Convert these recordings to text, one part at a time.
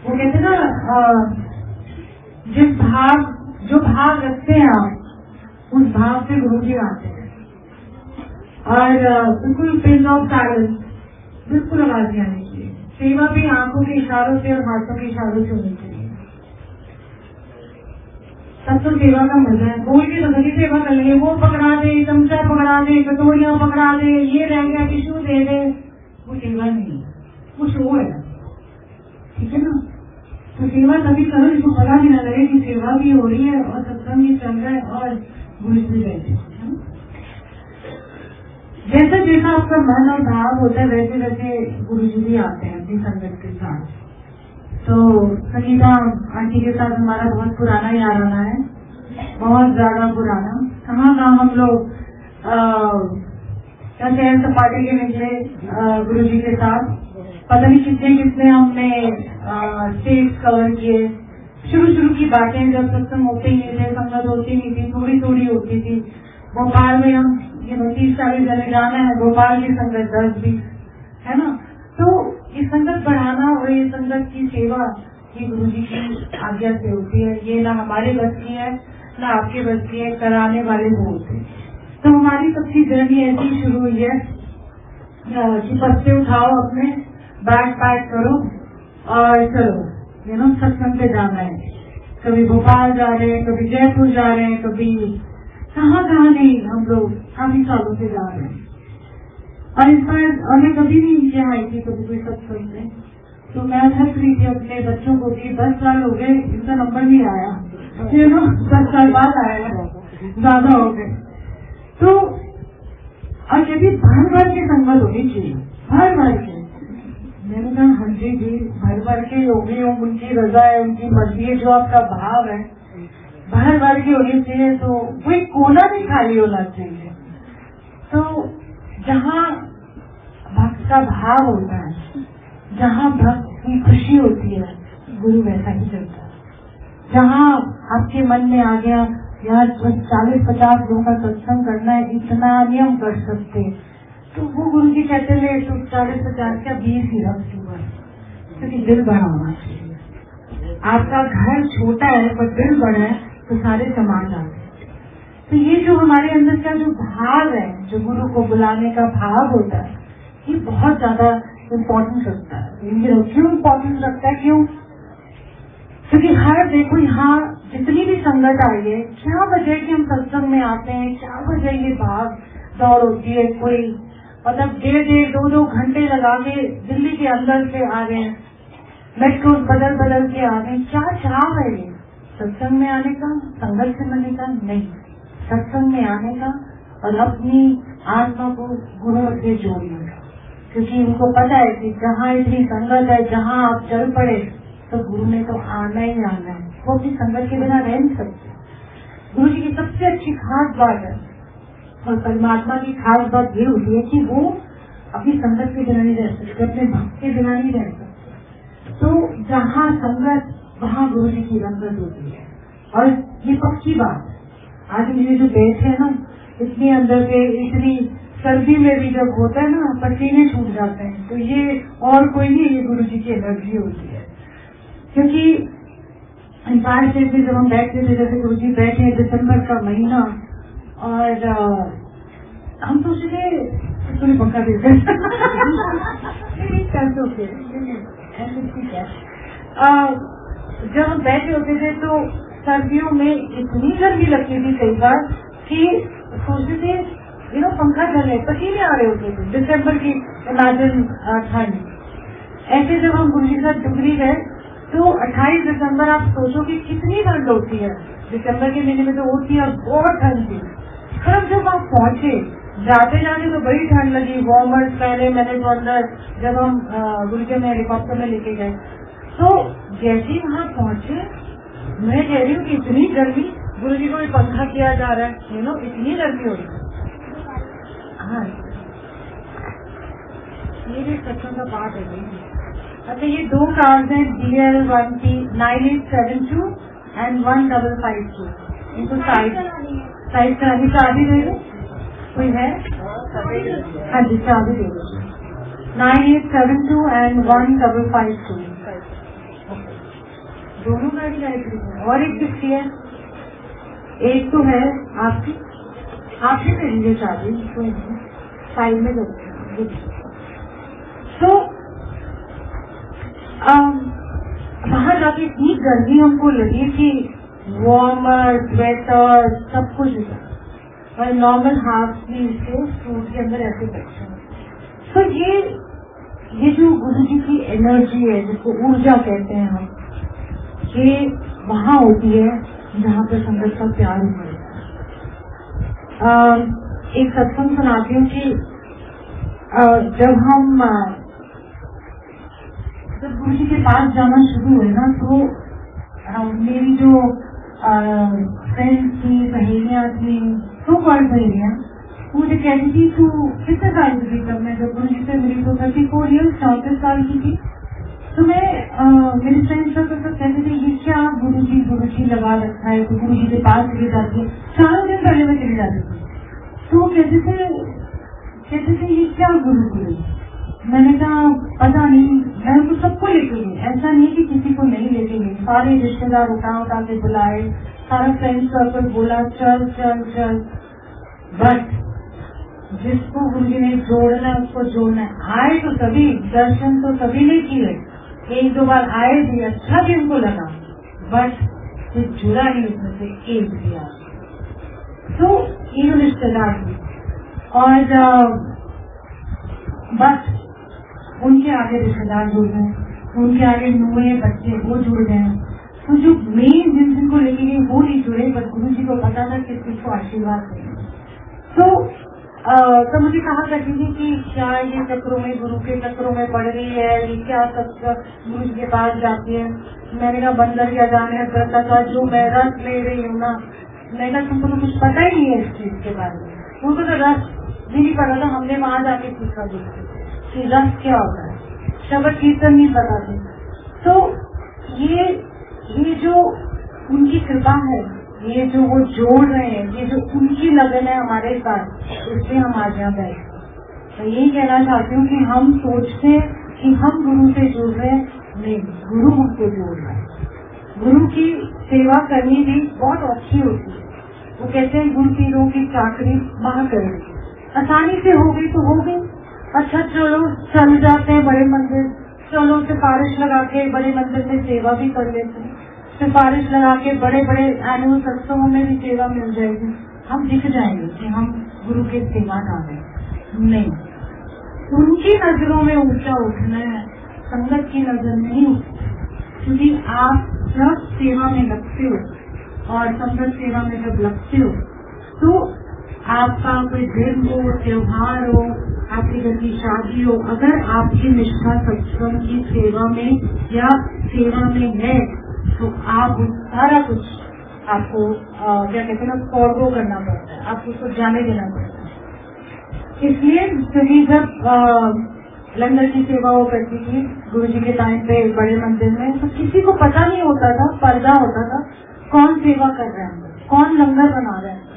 वो कहते हैं ना, जो भाव रखते हैं आप, उस भाव से गुरु जी आते हैं। और बिल्कुल पिन ऑफ साइलेंस, बिल्कुल आवाज नहीं आनी चाहिए। सेवा भी आंखों के इशारों से और हाथों के इशारों से होनी चाहिए। तब तो सेवा का मजा है। बोल के तो सभी सेवा कर लेंगे, वो पकड़ा दे, चमचा पकड़ा दे, कटोरियां पकड़ा दे, ये रह गया, टिश्यू दे दे, वो सेवा नहीं है, वो शो है। ठीक है ना? तो सेवा तभी करो जिसको पता भी ना लगे कि सेवा भी हो रही है और सत्संग भी चल रहा है और गुरु भी बैठे। जैसा जैसा आपका मन और भाव होता है वैसे वैसे गुरु जी भी आते हैं अपनी संगत के साथ। तो संगीता आंटी के साथ हमारा बहुत पुराना याराना है, बहुत ज्यादा पुराना। कहाँ हम लोग शहर सपाटे के निकले गुरु जी के साथ, पता नहीं कितने हमने स्टेज कवर किए। शुरू की बातें जब सत्संग होते ही नहीं थे, संगत होती नहीं थी, थोड़ी होती थी। भोपाल में हम 30-40 जने जाना है, भोपाल की संगत 10-20 है ना। तो ये संगत बढ़ाना और ये संगत की सेवा ये गुरु जी की आज्ञा से होती है। ये ना हमारे बस की है ना आपके बस की है, कराने वाले वो होते हैं। तो हमारी सबकी जर्नी ऐसी शुरू हुई है कि पत्ते उठाओ, अपने बैग पैक करो और चलो सत्संग पे जाना है। कभी भोपाल जा रहे हैं, कभी जयपुर जा रहे हैं, कभी कहाँ नहीं, हम लोग काफी सालों से जा रहे हैं। और इस बार मैं कभी भी नीचे आई थी कभी कोई सत्संग में, तो मैं थक रही थी अपने बच्चों को भी। 10 साल हो गए, इनका नंबर नहीं आया, 10 साल बाद आया, ज्यादा हो गए। तो और यदि भर के संगत होनी चाहिए, भर के। मैंने कहा हाँ जी भर के होगी, उनकी रजा है, उनकी मर्जी है, जो आपका भाव है भर के होनी चाहिए। तो कोई कोना भी खाली होना चाहिए। तो जहाँ भक्त का भाव होता है, जहाँ भक्त की खुशी होती है, गुरु वैसा ही चलता है। जहाँ आपके मन में आ गया यार 40-50 लोगों का सत्संग करना है, इतना नहीं हम कर सकते, तो वो गुरु जी कहते हैं तो 40-50 का 20 ही रख दूंगा, क्योंकि दिल बड़ा होना चाहिए। आपका घर छोटा है पर दिल बड़ा है तो सारे समान आते हैं। तो ये जो हमारे अंदर का जो भाव है, जो गुरु को बुलाने का भाव होता है, ये बहुत ज्यादा इम्पोर्टेंट रखता है। क्यों इम्पोर्टेंट रखता है? क्यों? क्योंकि हर देखो यहाँ जितनी भी संगत आई है, क्या वजह कि हम सत्संग में आते हैं, क्या वजह ये भाग दौड़ होती है। कोई मतलब 1.5-2 घंटे लगा के दिल्ली के अंदर से आ रहे हैं, मेट्रो बदल के आ रहे हैं। क्या चाह है ये? सत्संग में आने का, संगत से मिलने का नहीं, सत्संग में आने का और अपनी आत्मा को गुरु से जोड़ने का। क्योंकि उनको पता है कि जहाँ इतनी संगत है, जहाँ आप चल पड़े तो गुरु ने तो आना ही आना है। वो अपनी संगत के बिना रह नहीं सकते। गुरु जी की सबसे अच्छी खास बात है और परमात्मा की खास बात ये होती है कि वो अपनी संगत के बिना नहीं रह सकते, अपने भक्त के बिना नहीं रह सकते। तो जहाँ संगत वहाँ गुरु जी की रंगत होती है। और ये पक्की बात है। आज मेरे जो बैठ है ना, इतनी अंदर से, इतनी सर्दी में भी जब होता है ना, पसीने छूट जाते हैं, तो ये और कोई नहीं, ये गुरु जी की एनर्जी होती है। क्योंकि इंसान से जब हम बैठते थे, जैसे गुरु जी बैठे हैं दिसंबर का महीना, और हम सोचे थे पूरी पंखा देते जब हम बैठे होते थे तो सर्दियों में इतनी गर्मी लगती थी कई बार कि सोचते थे पंखा चले, पसीने आ रहे होते थे। दिसंबर की इमेजिन ठंड। ऐसे जब हम गुरु जी के साथ डुगरी गए तो 28 दिसंबर आप सोचो कि कितनी ठंड होती है। दिसंबर के महीने में तो होती है और बहुत ठंड थी। पर जब आप पहुंचे, जाते तो बड़ी ठंड लगी। वार्मर्स पहले मैंने तो अंदर, जब हम गुरु जी में हेलीकॉप्टर में लेके गए, तो जैसे ही वहाँ पहुंचे, मैं कह रही हूँ कि इतनी गर्मी, गुरु जी को भी पंखा किया जा रहा है, इतनी गर्मी हो रही है। हाँ, ये भी सत्संग का पार्ट है। अच्छा, ये 2 कार्ड हैं, DL1T 9872 एंड 1552। इनको साइड करानी, चाबी दे दो, कोई है? हाँ जी, चाबी दे दो। 9872 एंड 1552। दोनों गाड़ी गायत्री है और एक किसकी है? एक तो है आपकी, आपसे कर लीजिए चाबी, साइड में करते। तो बाहर जाके इतनी गर्मी हमको लगी कि वार्मर, स्वेटर सब कुछ था और नॉर्मल हाफ स्लीव से सूट के अंदर ऐसे बैठे। तो ये जो गुरु जी की एनर्जी है, जिसको ऊर्जा कहते हैं हम, ये वहां होती है जहाँ पर संगत का प्यार हुआ है। एक सत्संग सुनाती हूँ कि जब गुरु जी के पास जाना शुरू हुए ना, तो मेरी जो फ्रेंड्स थी, सहेलियां थी, तो कौन सहेलियां, मुझे कहती थी तू कितने साल की थी तब मैं जब गुरु जी से मिली? तो 34 ईयर्स, 34 साल की थी। तो मैं मेरी फ्रेंड्स सब कहते थे ये क्या गुरु जी लगा रखा है, तो गुरु जी के पास चली जाती है। 4 दिन पहले मैं चली जाती थी। तो कहते थे ये क्या गुरु? मैंने कहा पता नहीं, मैं तो सबको लेके गई, ऐसा नहीं कि किसी को नहीं लेके गई। सारे रिश्तेदार उठा के बुलाए, सारा फ्रेंड सर्कल बोला चल चल चल, बट जिसको गुरु जी ने जोड़ना है उसको जोड़ना है। आए तो सभी, दर्शन तो सभी ने किए, 1-2 बार आए भी, अच्छा भी उनको लगा, बट कुछ जुड़ा नहीं उसमें से एक भी आ। तो ये रिश्तेदार थे और बस उनके आगे रिश्तेदार जुड़ गए, उनके आगे नुए बच्चे वो जुड़ गए। तो जो मेन जिनको लेके गई वो नहीं जुड़े, बट गुरु जी को पता था किस चीज को आशीर्वाद दें। तो मुझे कहा करती थी कि क्या ये चक्रों में, गुरु के चक्रों में पड़ रही है, ये क्या चक्र गुरु जी के पास जाती है। मैंने कहा बंदर क्या जाने करता था, जो मैं रस ले रही हूँ ना, मैंने कहा तुमको तो कुछ पता ही नहीं है इस चीज के बारे में। उनको तो रस भी नहीं पता था, हमने वहां जाके सीखा कि रस क्या होता है, शब्द कीर्तन नहीं पता थे। तो ये जो उनकी कृपा है, ये जो वो जोड़ रहे हैं, ये जो उनकी लगन है हमारे साथ, इसलिए हम आज यहाँ बैठे। तो यही कहना चाहती हूँ कि हम सोचते हैं कि हम गुरु से जुड़ रहे हैं, नहीं, गुरु हमको जोड़ रहा है। गुरु की सेवा करनी भी बहुत अच्छी होती है। वो कहते हैं गुरु पीरों की चाकरी वहां करेगी, आसानी से हो गई तो हो गई। अच्छा चलो चल जाते हैं बड़े मंदिर, चलो सिफारिश लगा के बड़े मंदिर में सेवा भी कर लेते हैं, सिफारिश लगा के बड़े बड़े एनुअल सत्संगों में भी सेवा मिल जाएगी, हम दिख जाएंगे कि हम गुरु के सेवादार हैं। नहीं, उनकी नजरों में ऊंचा उठना है, संगत की नजर में नहीं उठना। क्योंकि आप जब सेवा में लगते हो और संगत सेवा में जब लगते हो, तो आपका कोई दिन हो, त्योहार हो, आपके घर की शादी हो, अगर आपकी निष्ठा सत्संग की सेवा में या सेवा में है, तो आप सारा कुछ आपको क्या कहते हैं ना, फॉरगो करना पड़ता है, आपको उसको जाने देना पड़ता है। इसलिए क्योंकि जब लंगर की सेवा वो करती थी गुरु जी के टाइम पे बड़े मंदिर में, तो किसी को पता नहीं होता था, पर्दा होता था कौन सेवा कर रहे हैं, कौन लंगर बना रहे हैं।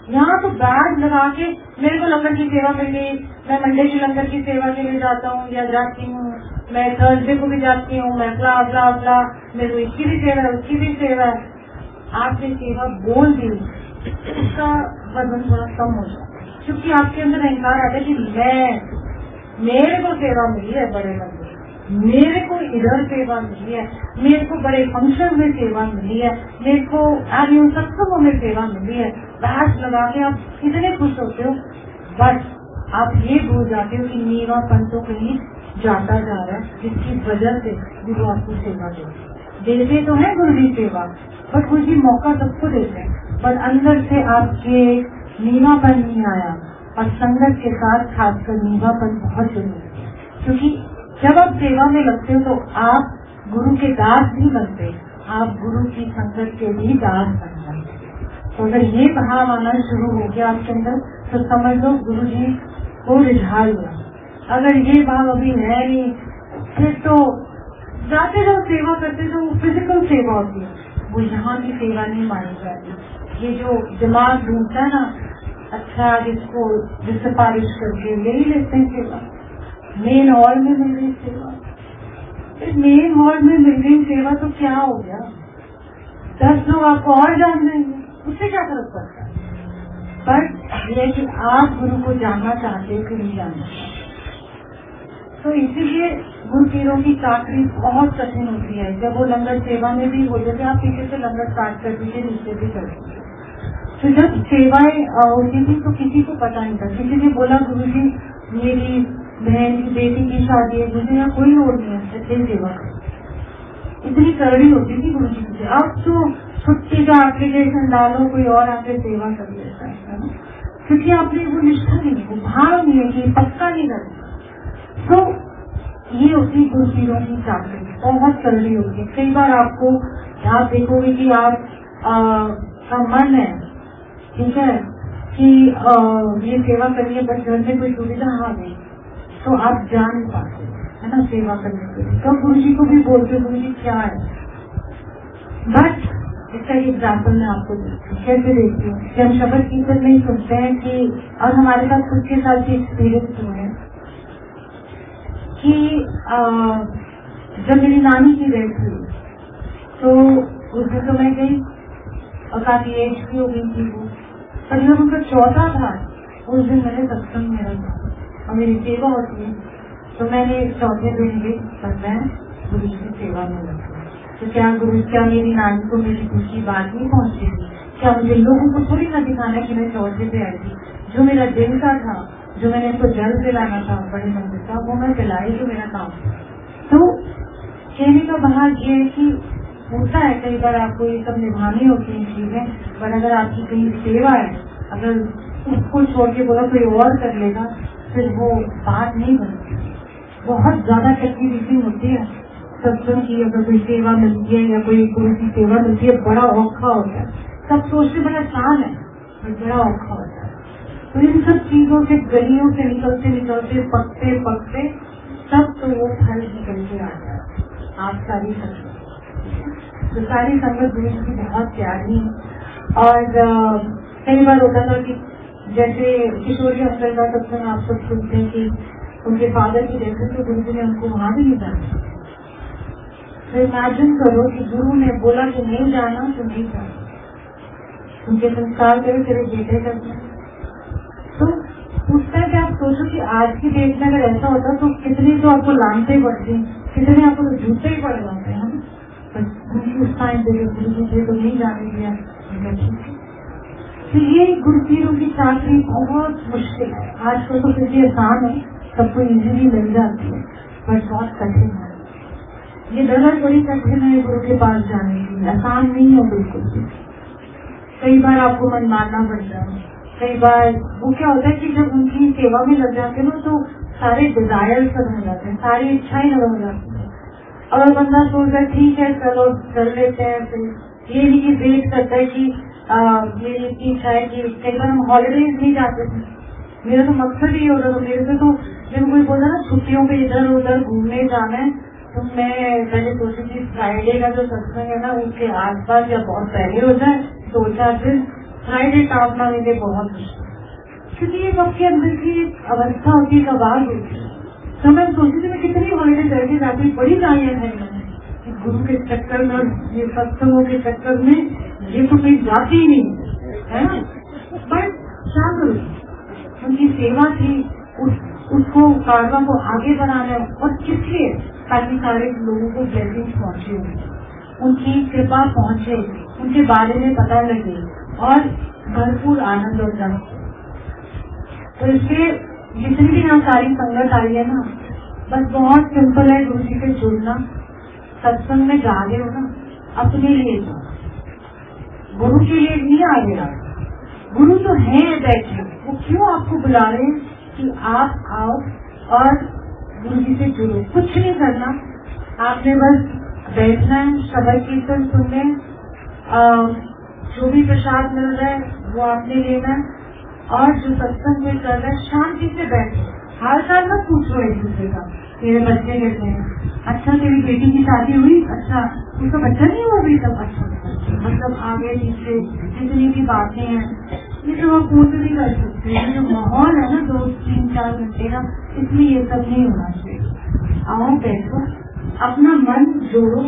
यहाँ तो बैग लगा के मेरे को लंगर की सेवा मिली, मैं मंडे की लंगर की सेवा के लिए जाता हूँ या जाती हूँ, मैं थर्सडे को भी जाती हूँ, मैं ब्ला ब्ला ब्ला, मेरे को इसकी भी सेवा है, उसकी भी सेवा है। आपने सेवा बोल दी, उसका वजन थोड़ा कम हो जाता है, क्योंकि आपके अंदर अहंकार आता है कि मेरे को सेवा मिली है बड़े मंदिर, मेरे को इधर सेवा मिली है, मेरे को बड़े फंक्शन में सेवा मिली है, मेरे को एनुअल सत्संगों में सेवा मिली है। बैच लगा के आप इतने खुश होते हो, बट आप ये भूल जाते हो कि नीवापन तो कहीं जाता जा रहा है, जिसकी वजह से गुरु आपको सेवा देते तो है गुरु जी सेवा, बट गुरु जी मौका सबको देते हैं, पर अंदर से आपके नीवापन नहीं आया। और संगत के साथ खासकर नीवापन बहुत जरूरी है, क्योंकि जब आप सेवा में लगते हो तो आप गुरु के दास भी बनते, आप गुरु की संगत के भी दास बन जाते। तो अगर ये भाव आना शुरू हो गया आपके अंदर, तो समझ लो गुरु जी को रिझा लिया। अगर ये भाव अभी है नहीं, फिर तो जाते जब सेवा करते तो फिजिकल सेवा होती है, वो यहाँ की सेवा नहीं मानी जाती। ये जो दिमाग ढूंढता है ना, अच्छा जिसको सिफारिश करके ले ही लेते हैं सेवा, मेन हॉल में मिल रही सेवा, मेन हॉल में मिल रही सेवा तो क्या हो गया। 10 लोग आपको और जान देंगे, उससे क्या फर्क पड़ता है। पर यह कि आप गुरु को जानना चाहते हो कि नहीं जानना चाहते। तो इसीलिए गुरु पीरों की चाकरी बहुत कठिन होती है। जब वो लंगर सेवा में भी होते थे, आप पीछे से लंगर स्टार्ट कर दीजिए, नीचे भी कर दीजिए। तो जब सेवाएं होती थी तो किसी को पता नहीं था। किसी ने बोला गुरुजी मेरी बहन की बेटी की शादी है, मुझे यहाँ कोई लोड नहीं है, ऐसे ही सेवा करो। इतनी करड़ी होती थी गुरु जी से। अब तो छुट्टी का एप्लीकेशन डालो, कोई और आके सेवा कर लेता है ना, क्योंकि आपने वो निष्ठा नहीं है, वो भाव नहीं है कि पक्का नहीं करता। तो ये होती गुरु पीरों की चाकरी, बहुत करड़ी होती है। कई बार आपको आप देखोगे कि आप का मन है, ठीक है, कि ये सेवा करिए, बट घर में कोई सुविधा आ गई तो आप जान नहीं पाते, है ना, सेवा करने के लिए। तो गुरु जी को भी बोलते गुरु जी क्या है। बट इसका एग्जाम्पल मैं आपको देती हूँ, कैसे देखती हूँ कि हम शब्द कीर्तन में ही सुनते हैं कि, और हमारे साथ खुद के साथ भी एक्सपीरियंस हुए हैं कि जब मेरी नानी की डेथ हुई तो उस दिन तो मैं गई और काफी एज भी हो गई थी वो, पर जब उनका चौथा था उस दिन मैंने सत्संग मेरा था और मेरी सेवा होती है, तो मैंने चौथे दिन गई पर मैं गुरु की सेवा में लगी। तो क्या मेरी नानी को मेरी खुशी बात नहीं पहुंची थी? क्या मुझे लोगों को थोड़ी ना दिखाना कि मैं चौथे पे आई थी? जो मेरा दिल का था, जो मैंने इनको जल पिलाना था बड़े मंदिर का, वो मैं पिलाई, जो मेरा काम था। तो कहने का भाग ये है कि होता है कई बार आपको ये सब निभानी होती है चीजें, पर अगर आपकी कहीं सेवा है, अगर उसको छोड़ के बोला कोई और कर लेगा, फिर वो बात नहीं बनती। बहुत ज्यादा टेक्निक होती है सत्संग की। अगर कोई सेवा मिलती है या कोई की सेवा मिलती है, बड़ा औखा होता है। सब सोचते बड़ा आसान है, पर बड़ा औखा होता है। तो इन सब चीजों से, गलियों से निकलते निकलते, पकते पकते, तब तो वो फल निकल के आ जाए। आप सारी संगत, तो सारी संगत गुरु की बहुत प्यारी है। और कई बार होता था कि जैसे किशोरी अंकल का सत्संग आप सब सुनते हैं कि उनके फादर की डेथ तो गुरु जी ने उनको वहां भी नहीं जाना। तो इमेजिन करो कि गुरु ने बोला कि नहीं जाना तो नहीं जाना, उनके संस्कार करो, तेरे बेटे करते हैं। तो उस टाइम पे आप सोचो कि आज की डेट में अगर ऐसा होता तो कितने तो आपको लानते पड़ते, कितने आपको तो जूते ही पड़ जाते हैं। उस टाइम पे गुरु जी से तो नहीं जाने दिया। तो ये गुरु पीरों की चाकरी बहुत मुश्किल है। आजकल तो फिर भी आसान है, सबको इजीली मिल जाती है, पर बहुत कठिन है। ये जगह बड़ी कठिन है गुरु के पास जाने की, आसान नहीं है बिल्कुल भी। कई बार आपको मन मारना पड़ता है। कई बार वो क्या होता है कि जब उनकी सेवा में लग जाते हैं तो सारे डिजायर खत्म हो जाते हैं, सारी इच्छाएं खत्म हो जाती है। अगर बंदा सोचता है ठीक है चलो कर लेते हैं, फिर ये नहीं कि वेट करता है कि मेरी इतनी इच्छा है कि कई बार हम हॉलीडेज नहीं जाते थे। मेरा तो मकसद ही होता था, मेरे से तो जब कोई बोलता ना छुट्टियों पे इधर उधर घूमने जाना है, तो मैं पहले सोची थी फ्राइडे का जो सत्संग है ना उसके आसपास या बहुत पहले हो जाए, 2-4 दिन फ्राइडे टापना मुझे बहुत मुश्किल, क्योंकि ये सबके अंदर की एक अवस्था होती है, आवाज होती है। तो मैं सोची थी मैं कितनी हॉलीडे करके जाती, बड़ी गायन है मैंने गुरु के चक्कर में, ये सत्संगों के चक्कर में ये तो कोई जाती ही नहीं है ना। बट क्या करूँ, उनकी सेवा थी, उसको कारवा को आगे बढ़ाना, और किस लिए, ताकि सारे लोगों को ब्लेसिंग पहुंचे, उनकी कृपा पहुंचे, उनके बारे में पता लगे और भरपूर आनंद और रस। तो इसलिए जितनी भी यहाँ सारी संगत आई है ना, बस बहुत सिंपल है गुरु जी से जुड़ना। सत्संग में जा रहे हो ना, अपने लिए जाओ, गुरु के लिए नहीं आ गया। गुरु तो है बैठे, वो क्यों आपको बुला रहे हैं कि आप आओ और गुरु जी से जुड़ो। कुछ नहीं करना, आपने बस बैठना है, शब्द कीर्तन सुनने, जो भी प्रसाद मिल रहा है वो आपने लेना है, और जो सत्संग में कर रहा है शांति से बैठो। हाल चाल मत पूछो एक दूसरे का, मेरे बच्चे कैसे हैं, अच्छा तेरी बेटी की शादी हुई, अच्छा उसका बच्चा नहीं हुआ अभी तक, अच्छा मतलब आगे पीछे जितनी भी बातें हैं ये तो आप पूछ नहीं कर सकते। ये जो माहौल है ना 2-3-4 घंटे का, इसमें ये सब नहीं होना चाहिए। आओ बैठो, अपना मन जोड़ो।